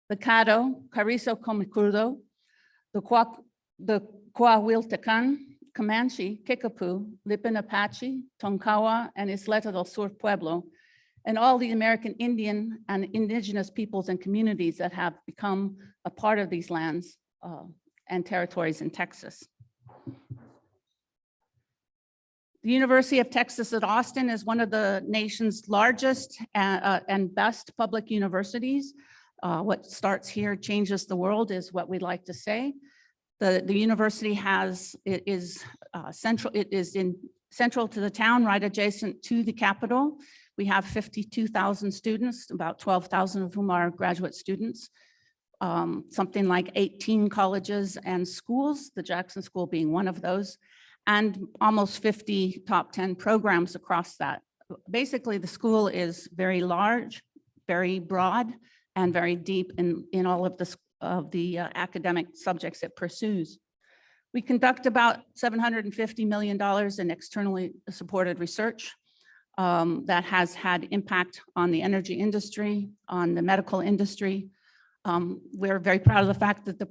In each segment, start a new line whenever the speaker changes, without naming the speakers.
the Caddo, Carrizo Comecrudo, the Coahuiltecan, Comanche, Kickapoo, Lipan Apache, Tonkawa, and Isleta del Sur Pueblo, and all the American Indian and indigenous peoples and communities that have become a part of these lands and territories in Texas. The University of Texas at Austin is one of the nation's largest and best public universities. What starts here changes the world is what we like to say. The university is central to the town, right adjacent to the Capitol. We have 52,000 students, about 12,000 of whom are graduate students. Something like 18 colleges and schools, the Jackson School being one of those, and almost 50 top 10 programs across that. Basically, the school is very large, very broad, and very deep in all of the academic subjects it pursues. We conduct about $750 million in externally supported research that has had impact on the energy industry, on the medical industry. We're very proud of the fact that the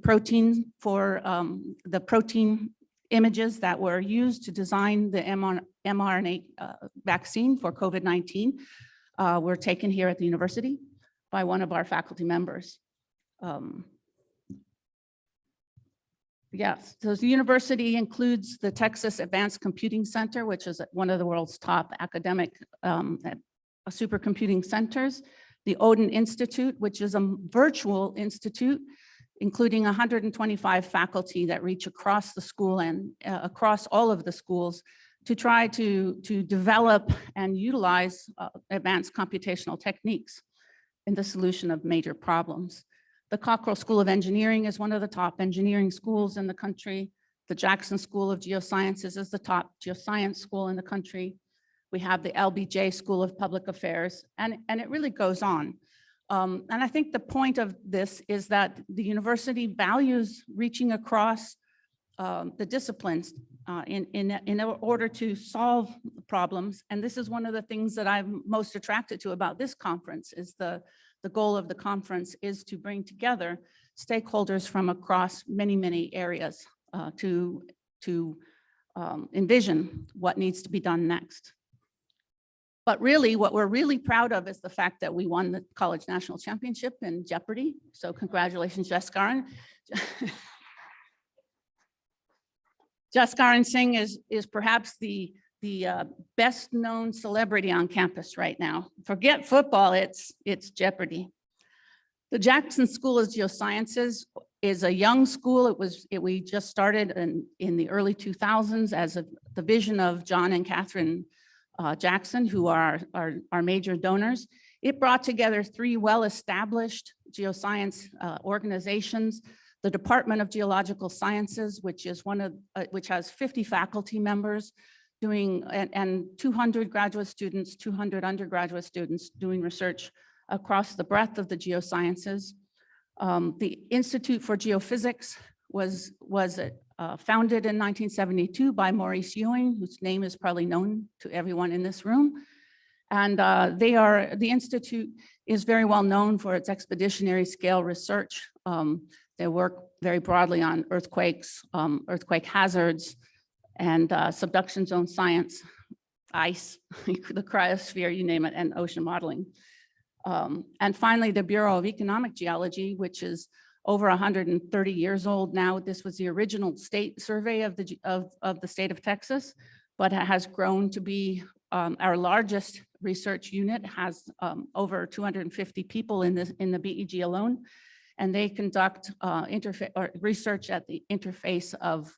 protein images that were used to design the mRNA vaccine for COVID-19 were taken here at the university by one of our faculty members. Yes, so the university includes the Texas Advanced Computing Center, which is one of the world's top academic supercomputing centers. The Odin Institute, which is a virtual institute, including 125 faculty that reach across the school and across all of the schools to try to develop and utilize advanced computational techniques in the solution of major problems. The Cockrell School of Engineering is one of the top engineering schools in the country. The Jackson School of Geosciences is the top geoscience school in the country. We have the LBJ School of Public Affairs, and it really goes on. And I think the point of this is that the university values reaching across the disciplines in order to solve problems. And this is one of the things that I'm most attracted to about this conference is the goal of the conference is to bring together stakeholders from across many, many areas to envision what needs to be done next. But really, what we're really proud of is the fact that we won the college national championship in Jeopardy. So congratulations, Jaskaran. Jaskaran Singh is perhaps the best known celebrity on campus right now. Forget football, it's Jeopardy. The Jackson School of Geosciences is a young school. We just started in the early 2000s as the vision of John and Catherine Jackson, who are our major donors. It brought together three well-established geoscience organizations, the Department of Geological Sciences, which has 50 faculty members doing, and 200 graduate students, 200 undergraduate students doing research across the breadth of the geosciences. The Institute for Geophysics was founded in 1972 by Maurice Ewing, whose name is probably known to everyone in this room. And the Institute is very well known for its expeditionary scale research. They work very broadly on earthquakes, earthquake hazards, and subduction zone science, ice, the cryosphere, you name it, and ocean modeling. And finally, the Bureau of Economic Geology, which is over 130 years old now. This was the original state survey of the state of Texas, but it has grown to be our largest research unit, has over 250 people in the BEG alone, and they conduct research at the interface of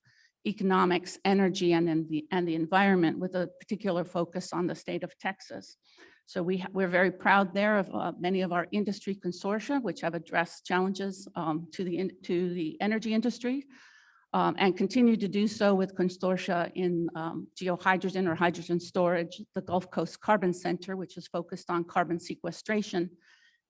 economics, energy, and the environment, with a particular focus on the state of Texas. So we're very proud there of many of our industry consortia, which have addressed challenges to the energy industry, and continue to do so with consortia in geohydrogen or hydrogen storage, the Gulf Coast Carbon Center, which is focused on carbon sequestration,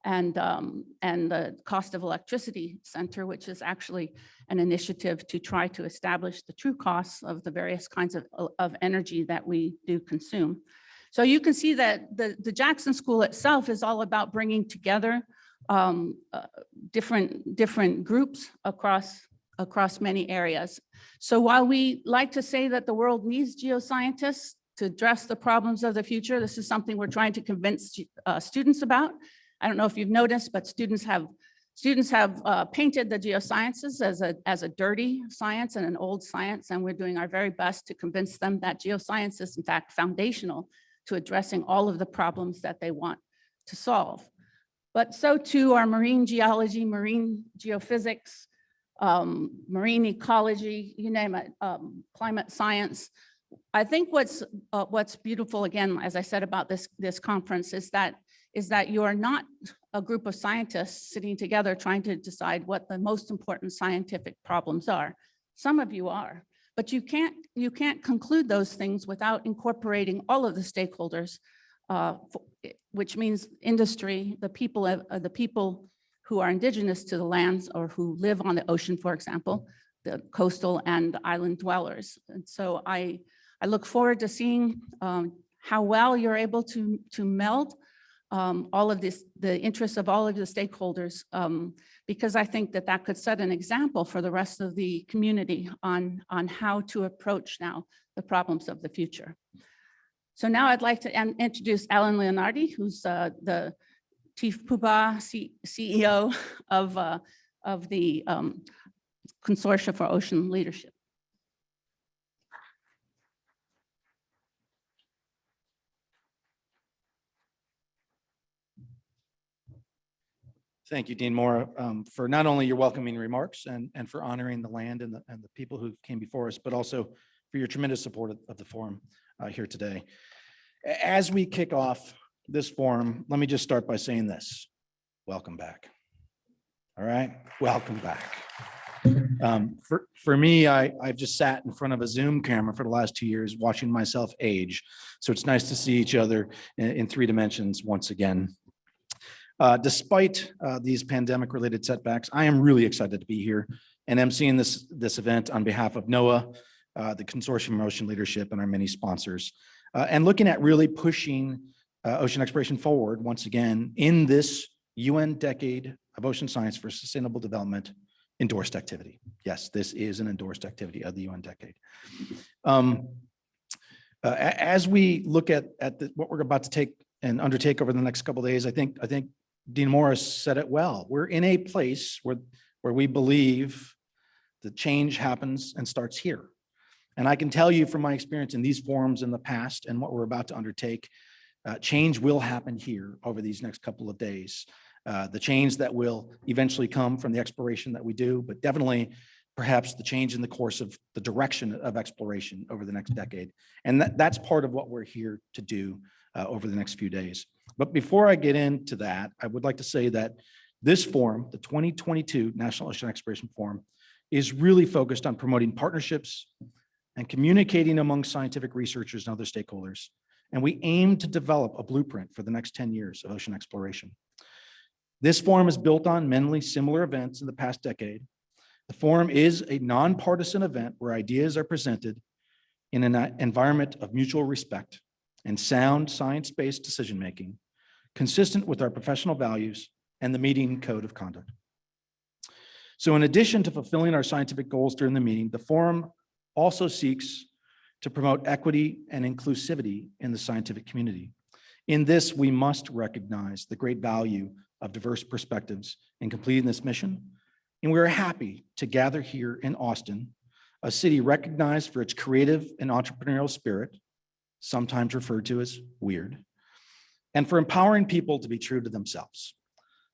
and the Cost of Electricity Center, which is actually an initiative to try to establish the true costs of the various kinds of energy that we do consume. So you can see that the Jackson School itself is all about bringing together different groups across many areas. So while we like to say that the world needs geoscientists to address the problems of the future, this is something we're trying to convince students about. I don't know if you've noticed, but students have painted the geosciences as a dirty science and an old science, and we're doing our very best to convince them that geoscience is in fact foundational to addressing all of the problems that they want to solve. But so too are marine geology, marine geophysics, marine ecology, you name it, climate science. I think what's beautiful, again, as I said about this conference, is that you are not a group of scientists sitting together trying to decide what the most important scientific problems are. Some of you are, but you can't conclude those things without incorporating all of the stakeholders, which means industry, the people who are indigenous to the lands or who live on the ocean, for example, the coastal and island dwellers. And so I look forward to seeing how well you're able to meld all of this, the interests of all of the stakeholders, because I think that could set an example for the rest of the community on how to approach now the problems of the future. So now I'd like to introduce Alan Leonardi, who's the Chief Puba CEO of the Consortium for Ocean Leadership.
Thank you, Dean Mora, for not only your welcoming remarks and for honoring the land and the people who came before us, but also for your tremendous support of the forum here today. As we kick off this forum, let me just start by saying this. Welcome back. All right, welcome back. For me, I've just sat in front of a Zoom camera for the last 2 years watching myself age. So it's nice to see each other in 3 dimensions once again. Despite these pandemic-related setbacks, I am really excited to be here and emceeing this event on behalf of NOAA, the Consortium for Ocean Leadership, and our many sponsors, and looking at really pushing ocean exploration forward once again in this UN Decade of Ocean Science for Sustainable Development endorsed activity. Yes, this is an endorsed activity of the UN Decade. As we look at what we're about to take and undertake over the next couple of days, I think Dean Morris said it well. We're in a place where we believe the change happens and starts here. And I can tell you from my experience in these forums in the past and what we're about to undertake, change will happen here over these next couple of days. The change that will eventually come from the exploration that we do, but definitely perhaps the change in the course of the direction of exploration over the next decade. And that's part of what we're here to do over the next few days. But before I get into that, I would like to say that this forum, the 2022 National Ocean Exploration Forum, is really focused on promoting partnerships and communicating among scientific researchers and other stakeholders. And we aim to develop a blueprint for the next 10 years of ocean exploration. This forum is built on many similar events in the past decade. The forum is a nonpartisan event where ideas are presented in an environment of mutual respect and sound science-based decision-making, consistent with our professional values and the meeting code of conduct. So in addition to fulfilling our scientific goals during the meeting, the forum also seeks to promote equity and inclusivity in the scientific community. In this, we must recognize the great value of diverse perspectives in completing this mission. And we are happy to gather here in Austin, a city recognized for its creative and entrepreneurial spirit, sometimes referred to as weird, and for empowering people to be true to themselves.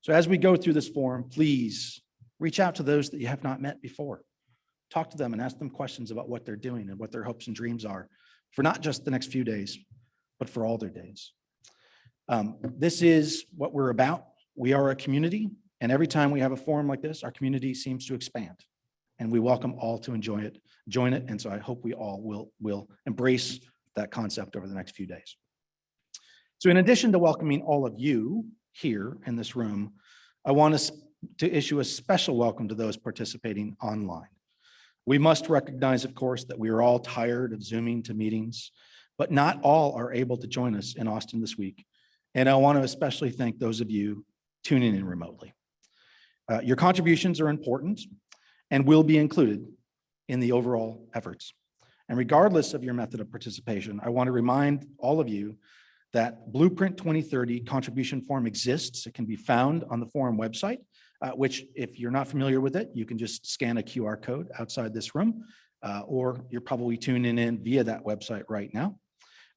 So as we go through this forum, please reach out to those that you have not met before. Talk to them and ask them questions about what they're doing and what their hopes and dreams are for not just the next few days, but for all their days. This is what we're about. We are a community, and every time we have a forum like this, our community seems to expand, and we welcome all to join it. And so I hope we all will embrace that concept over the next few days. So in addition to welcoming all of you here in this room, I want us to issue a special welcome to those participating online. We must recognize, of course, that we are all tired of Zooming to meetings, but not all are able to join us in Austin this week. And I want to especially thank those of you tuning in remotely. Your contributions are important and will be included in the overall efforts. And regardless of your method of participation, I want to remind all of you that Blueprint 2030 contribution form exists. It can be found on the forum website, which if you're not familiar with it, you can just scan a QR code outside this room, or you're probably tuning in via that website right now.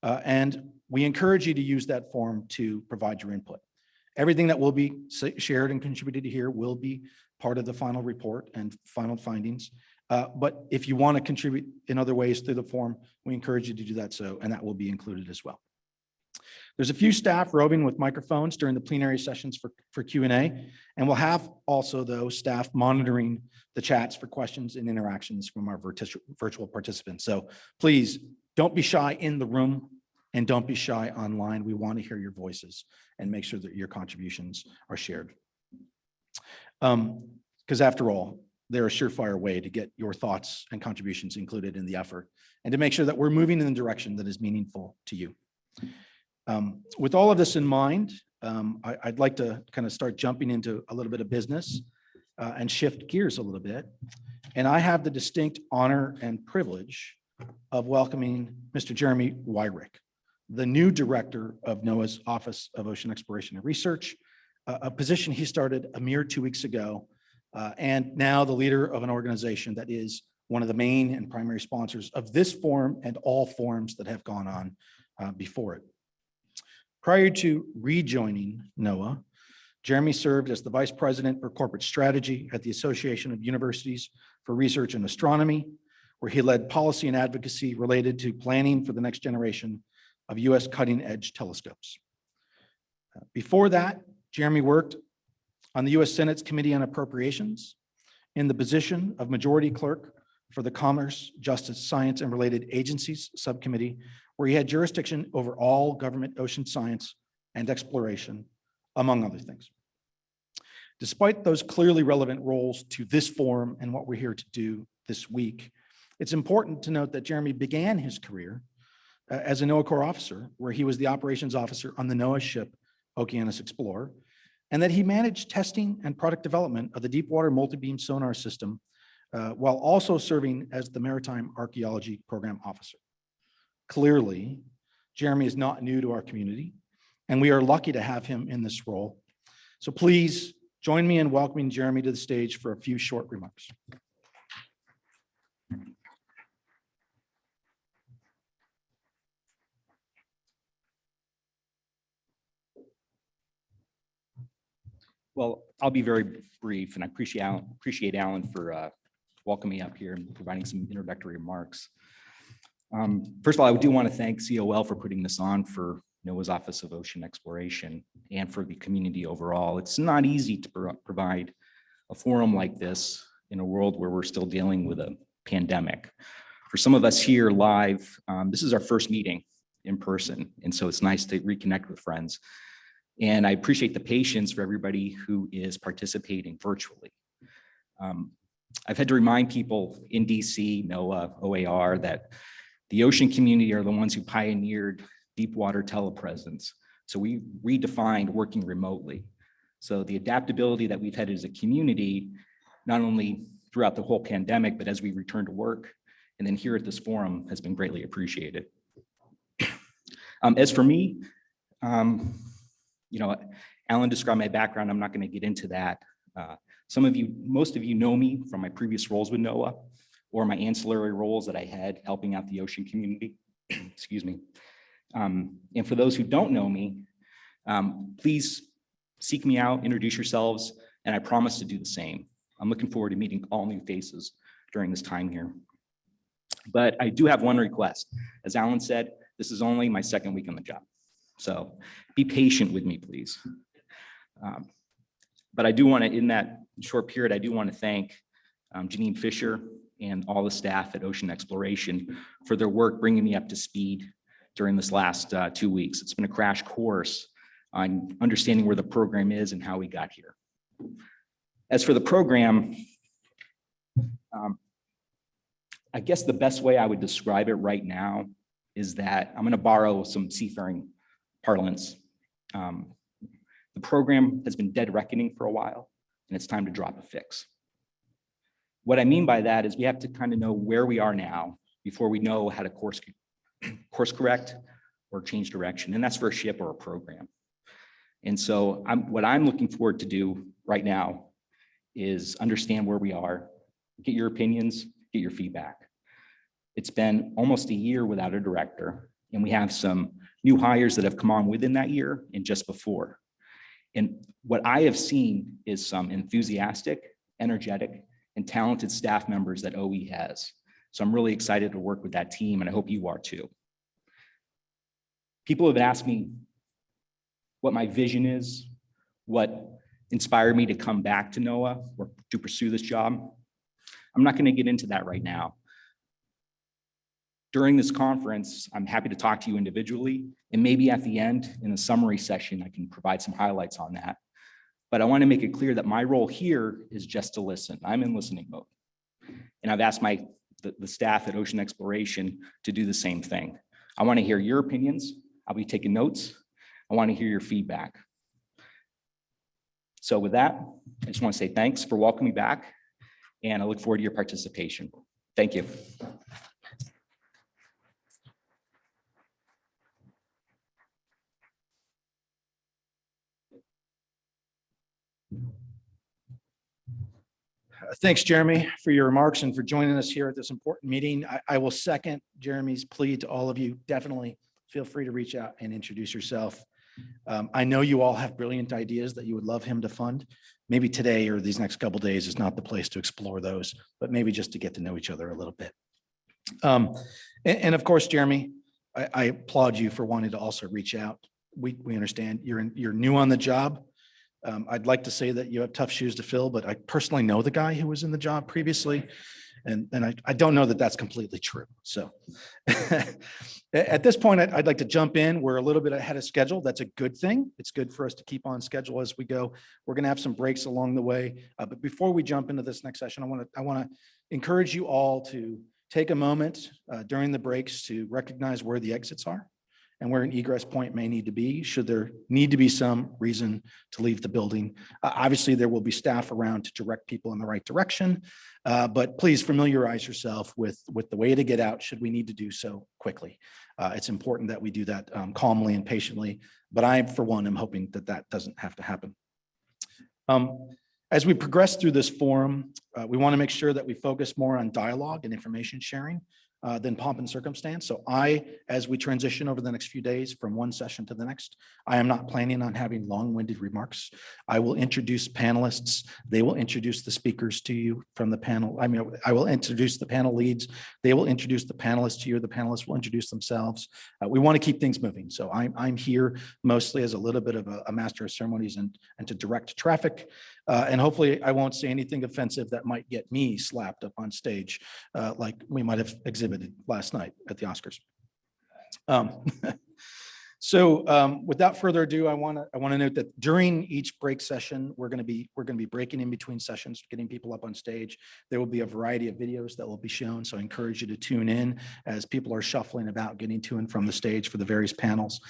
And we encourage you to use that form to provide your input. Everything that will be shared and contributed here will be part of the final report and final findings. But if you want to contribute in other ways through the form, we encourage you to do that so, and that will be included as well. There's a few staff roving with microphones during the plenary sessions for Q&A, and we'll have also, though, staff monitoring the chats for questions and interactions from our virtual participants. So please don't be shy in the room and don't be shy online. We want to hear your voices and make sure that your contributions are shared. Because after all, they're a surefire way to get your thoughts and contributions included in the effort and to make sure that we're moving in the direction that is meaningful to you. With all of this in mind, I'd like to kind of start jumping into a little bit of business and shift gears a little bit. And I have the distinct honor and privilege of welcoming Mr. Jeremy Weirich, the new director of NOAA's Office of Ocean Exploration and Research, a position he started a mere 2 weeks ago, and now the leader of an organization that is one of the main and primary sponsors of this forum and all forums that have gone on before it. Prior to rejoining NOAA, Jeremy served as the Vice President for Corporate Strategy at the Association of Universities for Research in Astronomy, where he led policy and advocacy related to planning for the next generation of U.S. cutting-edge telescopes. Before that, Jeremy worked on the U.S. Senate's Committee on Appropriations in the position of Majority Clerk for the Commerce, Justice, Science, and Related Agencies Subcommittee, where he had jurisdiction over all government ocean science and exploration, among other things. Despite those clearly relevant roles to this forum and what we're here to do this week, it's important to note that Jeremy began his career as a NOAA Corps officer, where he was the operations officer on the NOAA ship Okeanos Explorer, and that he managed testing and product development of the Deepwater Multibeam Sonar System, while also serving as the Maritime Archaeology Program Officer. Clearly, Jeremy is not new to our community, and we are lucky to have him in this role. So please join me in welcoming Jeremy to the stage for a few short remarks.
Well, I'll be very brief, and I appreciate Alan for welcoming me up here and providing some introductory remarks. First of all, I do want to thank COL for putting this on for NOAA's Office of Ocean Exploration and for the community overall. It's not easy to provide a forum like this in a world where we're still dealing with a pandemic. For some of us here live, this is our first meeting in person, and so it's nice to reconnect with friends. And I appreciate the patience for everybody who is participating virtually. I've had to remind people in DC, NOAA, OAR, that the ocean community are the ones who pioneered deep water telepresence. So we redefined working remotely. So the adaptability that we've had as a community, not only throughout the whole pandemic, but as we return to work, and then here at this forum, has been greatly appreciated. As for me, Alan described my background. I'm not going to get into that. Most of you know me from my previous roles with NOAA or my ancillary roles that I had helping out the ocean community. Excuse me. And for those who don't know me, please seek me out, introduce yourselves, and I promise to do the same. I'm looking forward to meeting all new faces during this time here. But I do have one request. As Alan said, this is only my second week on the job. So be patient with me, please. But I do want to, in that short period, I do want to thank Janine Fisher and all the staff at Ocean Exploration for their work bringing me up to speed during this last 2 weeks. It's been a crash course on understanding where the program is and how we got here. As for the program, I guess the best way I would describe it right now is that I'm going to borrow some seafaring parlance. The The program has been dead reckoning for a while, and it's time to drop a fix. What I mean by that is we have to kind of know where we are now before we know how to course correct or change direction. And that's for a ship or a program. And so what I'm looking forward to do right now is understand where we are, get your opinions, get your feedback. It's been almost a year without a director, and we have some new hires that have come on within that year and just before. And what I have seen is some enthusiastic, energetic, and talented staff members that OE has. So I'm really excited to work with that team, and I hope you are too. People have asked me what my vision is, what inspired me to come back to NOAA or to pursue this job. I'm not going to get into that right now. During this conference, I'm happy to talk to you individually, and maybe at the end in the summary session, I can provide some highlights on that. But I want to make it clear that my role here is just to listen. I'm in listening mode. And I've asked the staff at Ocean Exploration to do the same thing. I want to hear your opinions. I'll be taking notes. I want to hear your feedback. So with that, I just want to say thanks for welcoming me back, and I look forward to your participation. Thank you.
Thanks, Jeremy, for your remarks and for joining us here at this important meeting. I will second Jeremy's plea to all of you. Definitely feel free to reach out and introduce yourself. I know you all have brilliant ideas that you would love him to fund. Maybe today or these next couple of days is not the place to explore those, but maybe just to get to know each other a little bit. And of course, Jeremy, I applaud you for wanting to also reach out. We understand you're new on the job. I'd like to say that you have tough shoes to fill, but I personally know the guy who was in the job previously. And I don't know that that's completely true. So at this point, I'd like to jump in. We're a little bit ahead of schedule. That's a good thing. It's good for us to keep on schedule as we go. We're going to have some breaks along the way. But before we jump into this next session, I want to encourage you all to take a moment during the breaks to recognize where the exits are and where an egress point may need to be, should there need to be some reason to leave the building. Obviously, there will be staff around to direct people in the right direction, but please familiarize yourself with the way to get out should we need to do so quickly. It's important that we do that calmly and patiently, but I, for one, am hoping that that doesn't have to happen. As we progress through this forum, we want to make sure that we focus more on dialogue and information sharing than pomp and circumstance. So as we transition over the next few days from one session to the next, I am not planning on having long-winded remarks. I will introduce panelists. They will introduce the speakers to you from the panel. I will introduce the panel leads. They will introduce the panelists to you. The panelists will introduce themselves. We want to keep things moving. So I'm here mostly as a little bit of a master of ceremonies and to direct traffic. And hopefully I won't say anything offensive that might get me slapped up on stage like we might have exhibited last night at the Oscars. So without further ado, I want to note that during each break session, we're going to be breaking in between sessions, getting people up on stage. There will be a variety of videos that will be shown. So I encourage you to tune in as people are shuffling about, getting to and from the stage for the various panels.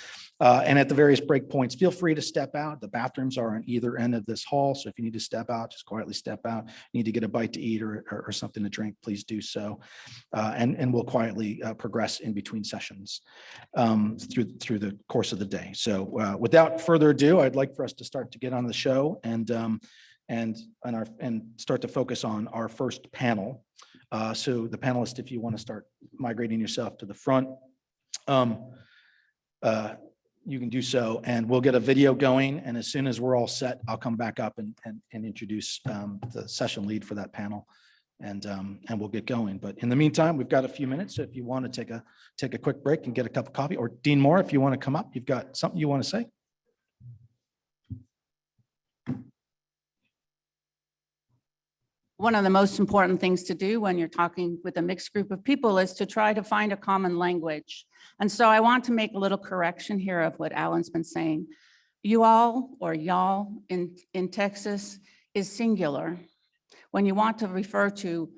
And at the various break points, feel free to step out. The bathrooms are on either end of this hall. So if you need to step out, just quietly step out. You need to get a bite to eat or something to drink, please do so. And we'll quietly progress in between sessions through the course of the day. So without further ado, I'd like for us to start to get on the show and start to focus on our first panel. So the panelists, if you want to start migrating yourself to the front, you can do so, and we'll get a video going. And as soon as we're all set, I'll come back up and introduce the session lead for that panel, and we'll get going. But in the meantime, we've got a few minutes. So if you want to take a quick break and get a cup of coffee, or Dean Mora, if you want to come up, you've got something you want to say.
One of the most important things to do when you're talking with a mixed group of people is to try to find a common language. And so I want to make a little correction here of what Alan's been saying. You all, or y'all in Texas, is singular. When you want to refer to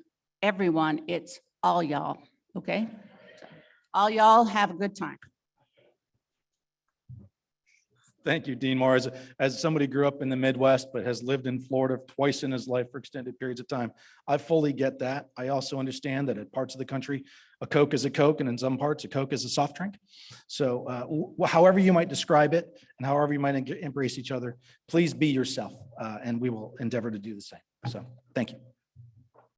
everyone, it's all y'all, okay? All y'all have a good time.
Thank you, Dean Mora. As somebody who grew up in the Midwest, but has lived in Florida twice in his life for extended periods of time, I fully get that. I also understand that in parts of the country, a Coke is a Coke, and in some parts, a Coke is a soft drink. So however you might describe it, and however you might embrace each other, please be yourself, and we will endeavor to do the same. So thank you.